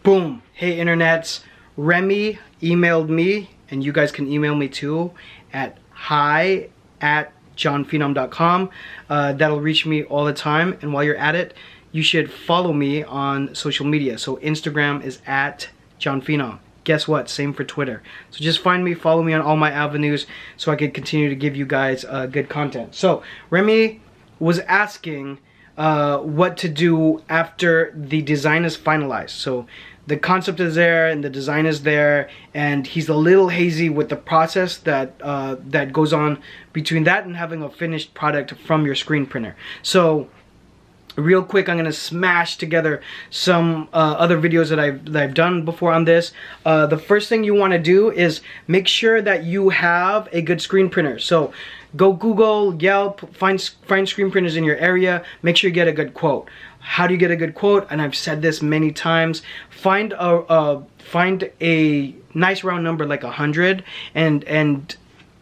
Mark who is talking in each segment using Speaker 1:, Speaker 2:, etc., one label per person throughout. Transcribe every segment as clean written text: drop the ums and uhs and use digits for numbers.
Speaker 1: Boom. Hey internets, Remy emailed me, and you guys can email me too at hi@jonphenom.com. That'll reach me all the time, and while you're at it, you should follow me on social media. So Instagram is at Jon Phenom. Guess what? Same for Twitter. So just find me, follow me on all my avenues so I can continue to give you guys good content. So Remy was asking what to do after the design is finalized. So the concept is there and the design is there, and he's a little hazy with the process that that goes on between that and having a finished product from your screen printer. So real quick, I'm gonna smash together some other videos that I've done before on this. The first thing you want to do is make sure that you have a good screen printer. So go Google, Yelp, find screen printers in your area. Make sure you get a good quote. How do you get a good quote? And I've said this many times. Find a nice round number like 100 and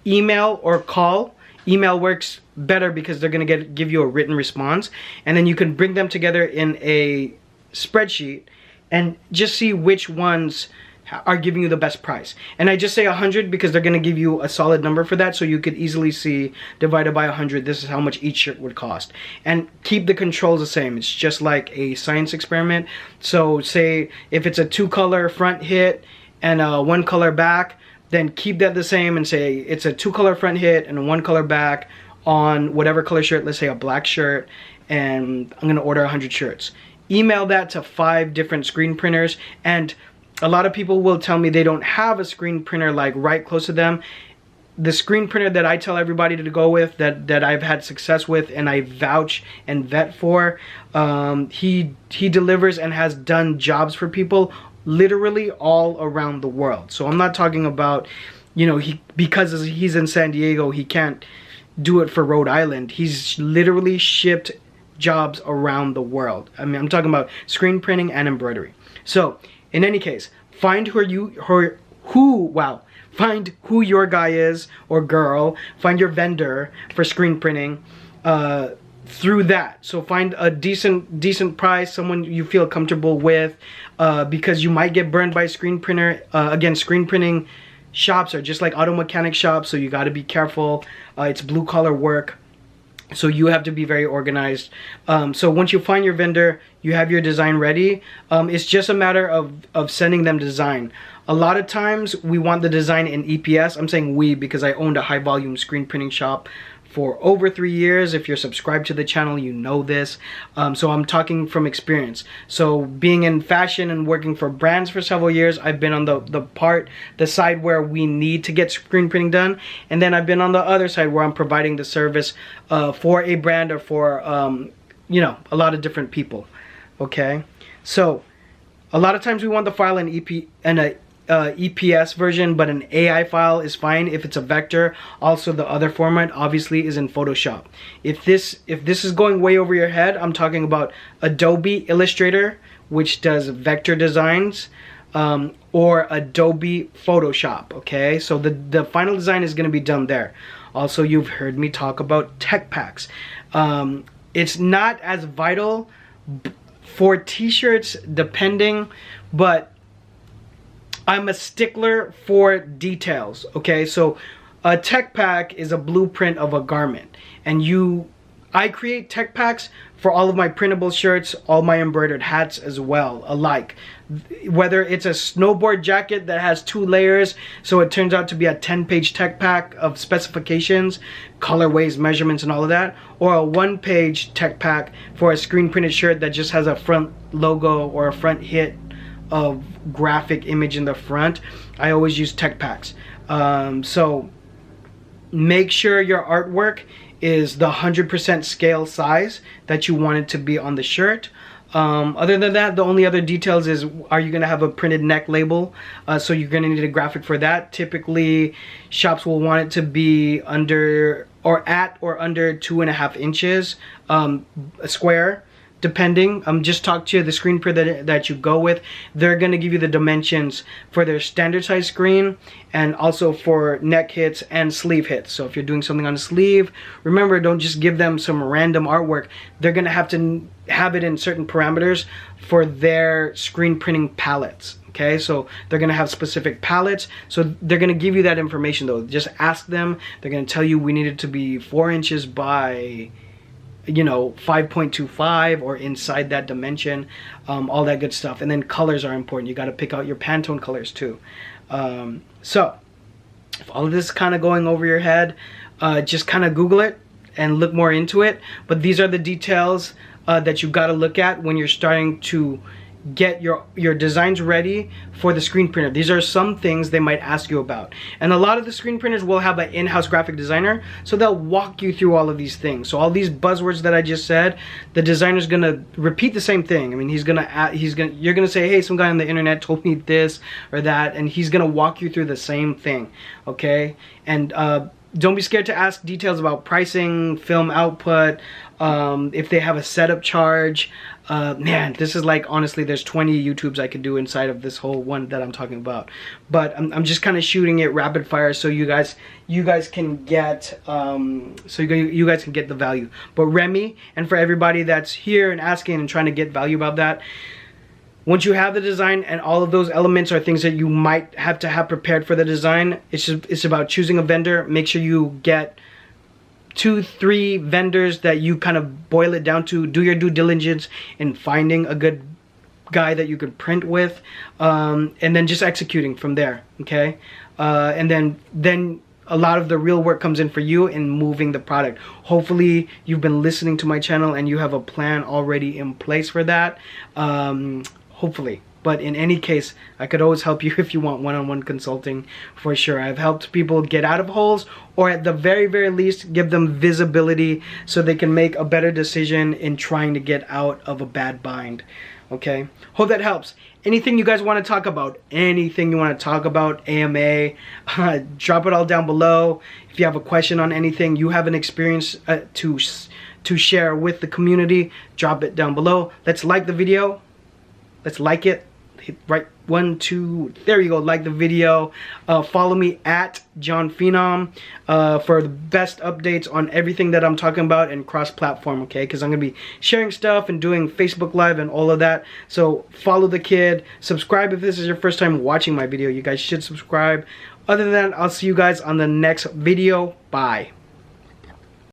Speaker 1: email or call. Email works better because they're gonna give you a written response, and then you can bring them together in a spreadsheet and just see which ones are giving you the best price. And I just say 100 because they're gonna give you a solid number for that, so you could easily see divided by 100, this is how much each shirt would cost. And keep the controls the same. It's just like a science experiment. So say if it's a 2-color front hit and a 1-color back, then keep that the same and say it's a 2-color front hit and a 1-color back on whatever color shirt, let's say a black shirt, and I'm gonna order 100 shirts. Email that to 5 different screen printers, and a lot of people will tell me they don't have a screen printer like right close to them. The screen printer that I tell everybody to go with, that I've had success with and I vouch and vet for, he delivers and has done jobs for people literally all around the world. So I'm not talking about, you know, because he's in San Diego, he can't do it for Rhode Island. He's literally shipped jobs around the world. I mean, I'm talking about screen printing and embroidery. So in any case, find who your guy is or girl. Find your vendor for screen printing through that. So find a decent price, someone you feel comfortable with, because you might get burned by a screen printer. Again, screen printing shops are just like auto mechanic shops, so you got to be careful. It's blue collar work, so you have to be very organized. So once you find your vendor, you have your design ready. It's just a matter of sending them design. A lot of times we want the design in EPS. I'm saying we because I owned a high volume screen printing shop for over 3 years. If you're subscribed to the channel, you know this. So I'm talking from experience. So being in fashion and working for brands for several years, I've been on the side where we need to get screen printing done. And then I've been on the other side where I'm providing the service for a brand or for, you know, a lot of different people. Okay. So a lot of times we want the file in EPS version, but an AI file is fine if it's a vector. Also, the other format obviously is in Photoshop. If this is going way over your head, I'm talking about Adobe Illustrator, which does vector designs, or Adobe Photoshop. Okay, so the final design is going to be done there. Also, you've heard me talk about tech packs. It's not as vital for t-shirts depending, but I'm a stickler for details. Okay, so a tech pack is a blueprint of a garment, and I create tech packs for all of my printable shirts, all my embroidered hats as well, alike. Whether it's a snowboard jacket that has 2 layers, so it turns out to be a 10-page tech pack of specifications, colorways, measurements, and all of that, or a 1-page tech pack for a screen printed shirt that just has a front logo or a front hit of graphic image in the front. I always use tech packs. So make sure your artwork is the 100% scale size that you want it to be on the shirt. Other than that, the only other details is, are you going to have a printed neck label? So you're going to need a graphic for that. Typically shops will want it to be under or under 2.5 inches square, depending. Just talk to the screen printer that you go with. They're going to give you the dimensions for their standard size screen and also for neck hits and sleeve hits. So if you're doing something on a sleeve, remember, don't just give them some random artwork. They're going to have it in certain parameters for their screen printing palettes. Okay, so they're going to have specific palettes. So they're going to give you that information though. Just ask them. They're going to tell you we need it to be 4 inches by, you know, 5.25 or inside that dimension, all that good stuff. And then colors are important. You got to pick out your Pantone colors too. So if all of this is kind of going over your head, just kind of Google it and look more into it. But these are the details that you got to look at when you're starting to get your designs ready for the screen printer. These are some things they might ask you about. And a lot of the screen printers will have an in-house graphic designer, so they'll walk you through all of these things. So all these buzzwords that I just said, the designer's gonna repeat the same thing. I mean, you're gonna say, hey, some guy on the internet told me this or that, and he's gonna walk you through the same thing, okay? And don't be scared to ask details about pricing, film output, if they have a setup charge. Man, this is like, honestly, there's 20 YouTubes I could do inside of this whole one that I'm talking about. But I'm just kind of shooting it rapid fire so you guys can get you guys can get the value. But Remy, and for everybody that's here and asking and trying to get value about that, once you have the design and all of those elements are things that you might have to have prepared for the design, it's about choosing a vendor. Make sure you get 2-3 vendors that you kind of boil it down to. Do your due diligence in finding a good guy that you could print with, and then just executing from there, okay? And then a lot of the real work comes in for you in moving the product. Hopefully you've been listening to my channel and you have a plan already in place for that. Hopefully. But in any case, I could always help you if you want one-on-one consulting, for sure. I've helped people get out of holes, or at the very, very least, give them visibility so they can make a better decision in trying to get out of a bad bind. Okay? Hope that helps. Anything you guys want to talk about, anything you want to talk about, AMA, drop it all down below. If you have a question on anything, you have an experience to share with the community, drop it down below. Let's like the video. Let's like it. Hit right 1, 2, there you go. Like the video. Follow me at Jon Phenom for the best updates on everything that I'm talking about and cross-platform, okay? Because I'm gonna be sharing stuff and doing Facebook Live and all of that. So follow the kid. Subscribe if this is your first time watching my video. You guys should subscribe. Other than that, I'll see you guys on the next video. Bye.